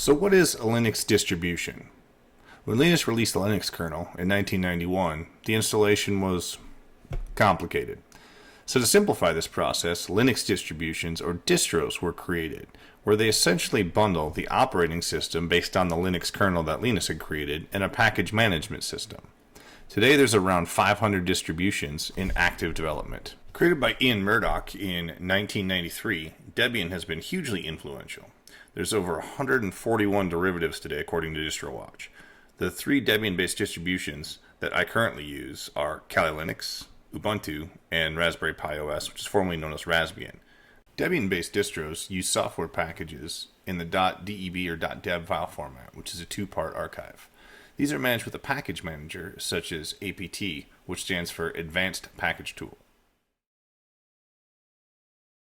So what is a Linux distribution? When Linus released the Linux kernel in 1991, the installation was complicated. So to simplify this process, Linux distributions, or distros, were created, where they essentially bundle the operating system based on the Linux kernel that Linus had created and a package management system. Today there's around 500 distributions in active development. Created by Ian Murdoch in 1993, Debian has been hugely influential. There's over 141 derivatives today according to DistroWatch. The three Debian-based distributions that I currently use are Kali Linux, Ubuntu, and Raspberry Pi OS, which is formerly known as Raspbian. Debian-based distros use software packages in the .deb or .deb file format, which is a two-part archive. These are managed with a package manager such as APT, which stands for Advanced Package Tool.